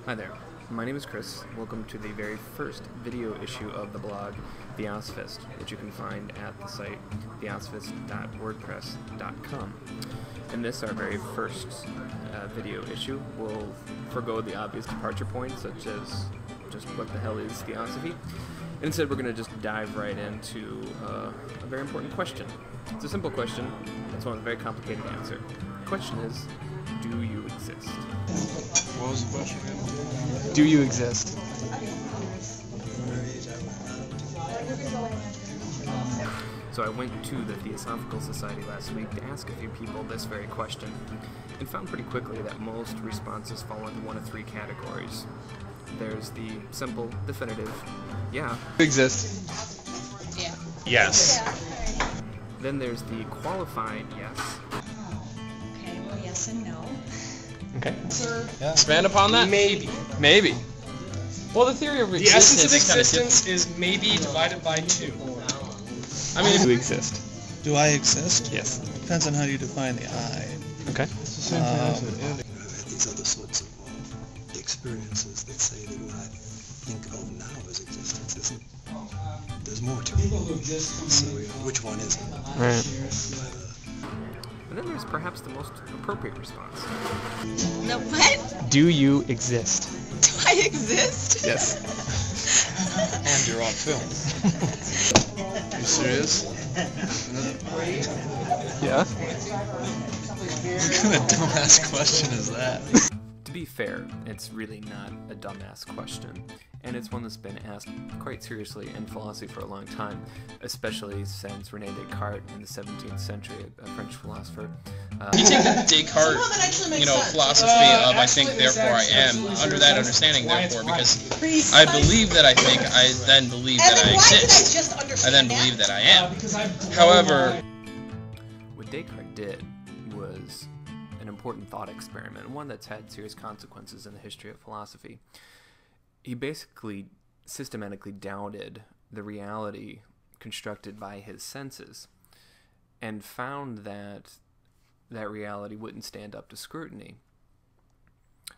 Hi there, my name is Chris. Welcome to the very first video issue of the blog Theosophist, which you can find at the site theosophist.wordpress.com. In this, our very first video issue, we'll forgo the obvious departure points, such as just what the hell is Theosophy, and instead we're going to just dive right into a very important question. It's a simple question, it's one with a very complicated answer. The question is, do you exist? What was the question again? Do you exist? So I went to the Theosophical Society last week to ask a few people this very question, and found pretty quickly that most responses fall into one of three categories. There's the simple, definitive, yeah. Do you exist? Yeah. Yes. Then there's the qualified yes. Okay, well, yes and no. Okay. Yeah. Expand upon that? Maybe. Maybe. Well, the theory of The existence essence of is kind of existence is maybe divided by 2. I mean, do you exist? Do I exist? Yes. Depends on how you define the I. Okay. These other sorts of experiences that say that what I think of now as existence isn't. There's more to it. So, which one is it? Right. And then there's perhaps the most appropriate response. No, what? Do you exist? Do I exist? Yes. And you're on film. You serious? Yeah. What kind of dumbass question is that? To be fair, it's really not a dumbass question, and it's one that's been asked quite seriously in philosophy for a long time, especially since René Descartes in the 17th century, a French philosopher. You take the Descartes, philosophy of I think, therefore I am, under that understanding, therefore, because I believe that I think, I then believe that I exist. I then believe that I am. However, what Descartes did was an important thought experiment, one that's had serious consequences in the history of philosophy. He basically systematically doubted the reality constructed by his senses and found that that reality wouldn't stand up to scrutiny.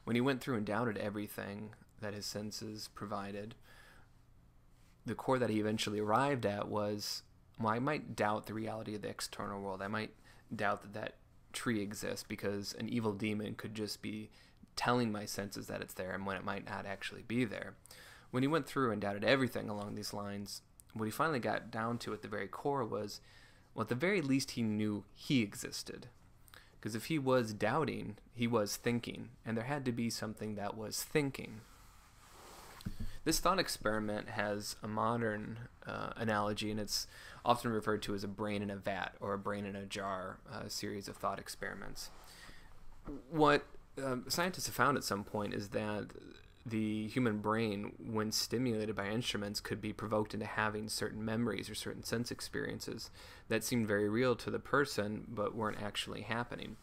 When he went through and doubted everything that his senses provided, the core that he eventually arrived at was, well, I might doubt the reality of the external world. I might doubt that that tree exists because an evil demon could just be telling my senses that it's there and when it might not actually be there. When he went through and doubted everything along these lines, what he finally got down to at the very core was, well, at the very least he knew he existed. Because if he was doubting, he was thinking, and there had to be something that was thinking. This thought experiment has a modern analogy, and it's often referred to as a brain in a vat or a brain in a jar, a series of thought experiments. What scientists have found at some point is that the human brain, when stimulated by instruments, could be provoked into having certain memories or certain sense experiences that seemed very real to the person but weren't actually happening.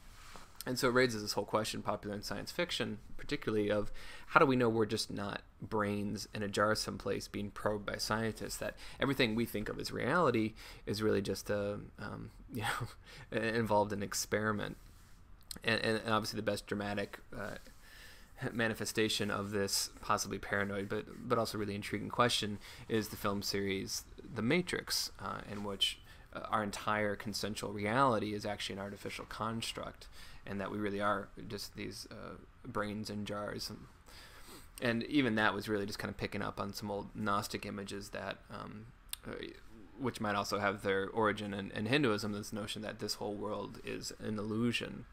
And so it raises this whole question, popular in science fiction, particularly of how do we know we're just not brains in a jar someplace being probed by scientists, that everything we think of as reality is really just involved in experiment. And obviously the best dramatic manifestation of this possibly paranoid but also really intriguing question is the film series The Matrix, in which our entire consensual reality is actually an artificial construct, and that we really are just these brains in jars. And even that was really just kind of picking up on some old Gnostic images that which might also have their origin in Hinduism, this notion that this whole world is an illusion.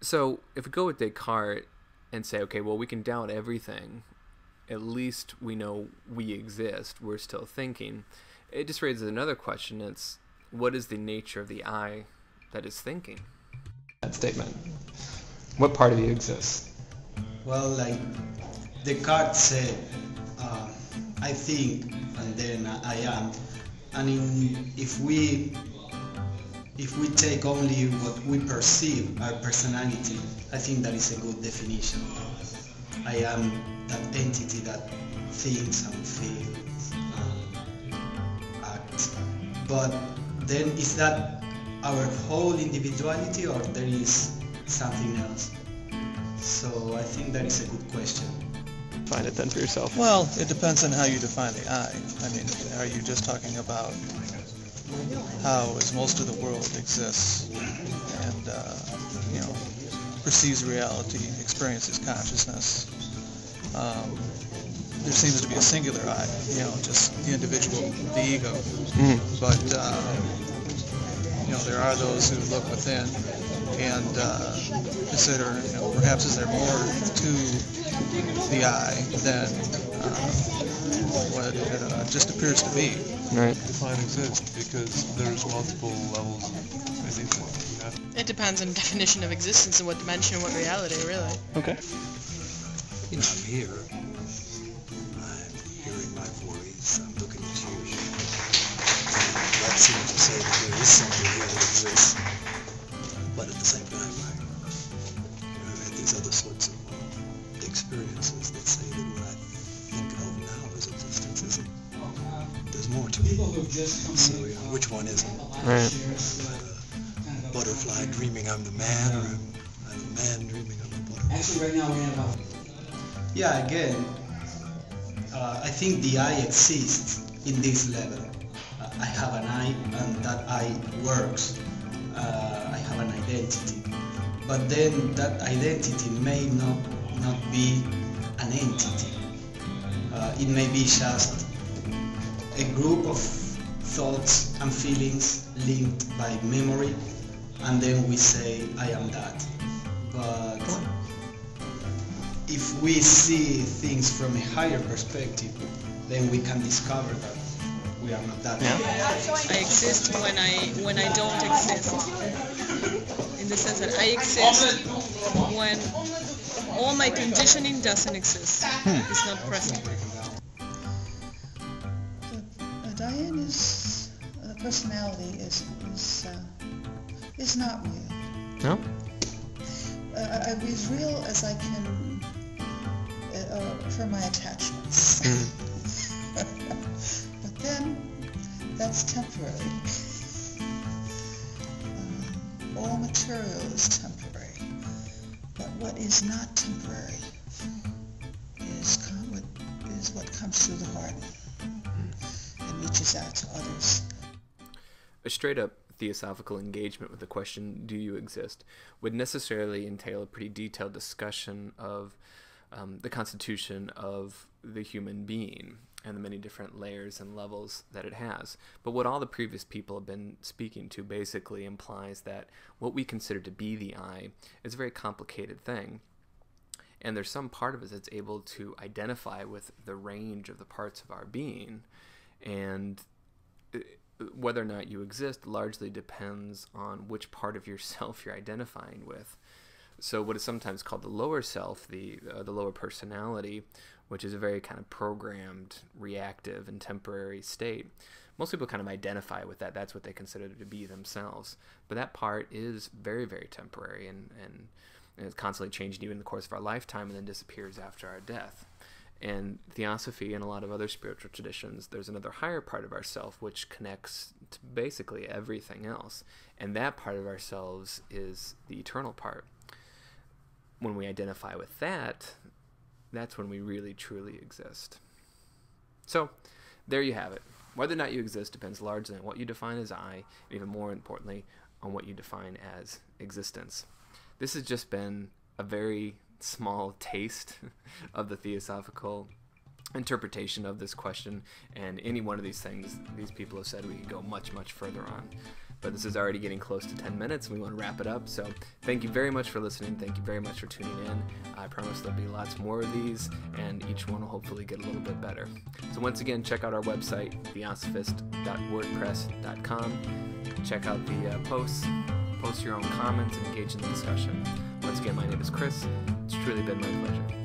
So if we go with Descartes and say, okay, well, we can doubt everything, at least we know we exist, we're still thinking, it just raises another question. It's, what is the nature of the I that is thinking? That statement. What part of you exists? Well, like Descartes said, I think and then I am. And if we take only what we perceive, our personality, I think that is a good definition. I am that entity that thinks and feels and acts. But then is that our whole individuality, or there is something else? So I think that is a good question. Find it then for yourself. Well, it depends on how you define the I. I mean, are you just talking about how, as most of the world exists and, perceives reality, experiences consciousness? There seems to be a singular I, just the individual, the ego. But, there are those who look within and consider, perhaps is there more to the I than what it just appears to be. Right. Define exist because there's multiple levels of anything. It depends on the definition of existence and what dimension and what reality, really. Okay. I'm here. I'm hearing my voice. I'm looking at you. That seems to say that there is something here that exists. But at the same time, I've had these other sorts of experiences that say that what I think of now as existence isn't. There's more to it. So, which one is it? Right. Butterfly dreaming I'm the man, or I'm the man dreaming I'm the butterfly? Actually, right now we're going to Yeah, again, I think the I exists in this level. I have an I, and that I works. I have an identity. But then that identity may not be an entity. It may be just a group of thoughts and feelings linked by memory, and then we say, I am that. But if we see things from a higher perspective, then we can discover that we are not that. I exist when I don't exist. In the sense that I exist when all my conditioning doesn't exist. It's not present. Diana's personality is not real. No? As real as I can for my attachments. But then, that's temporary. All material is temporary. But what is not temporary is what comes through the heart and reaches out to others. A straight-up theosophical engagement with the question, do you exist, would necessarily entail a pretty detailed discussion of the constitution of the human being and the many different layers and levels that it has. But what all the previous people have been speaking to basically implies that what we consider to be the I is a very complicated thing. And there's some part of us that's able to identify with the range of the parts of our being. And whether or not you exist largely depends on which part of yourself you're identifying with. So what is sometimes called the lower self, the lower personality, which is a very kind of programmed, reactive, and temporary state, most people kind of identify with that. That's what they consider to be themselves. But that part is very, very temporary and it's constantly changing even in the course of our lifetime and then disappears after our death. And Theosophy and a lot of other spiritual traditions, there's another higher part of ourself which connects to basically everything else. And that part of ourselves is the eternal part. When we identify with that, that's when we really, truly exist. So, there you have it. Whether or not you exist depends largely on what you define as I, and even more importantly, on what you define as existence. This has just been a very small taste of the theosophical interpretation of this question, and any one of these things these people have said we could go much, much further on. But this is already getting close to 10 minutes, and we want to wrap it up. So thank you very much for listening. Thank you very much for tuning in. I promise there'll be lots more of these, and each one will hopefully get a little bit better. So once again, check out our website, theosophist.wordpress.com. Check out the posts, post your own comments, and engage in the discussion. Once again, my name is Chris. It's truly been my pleasure.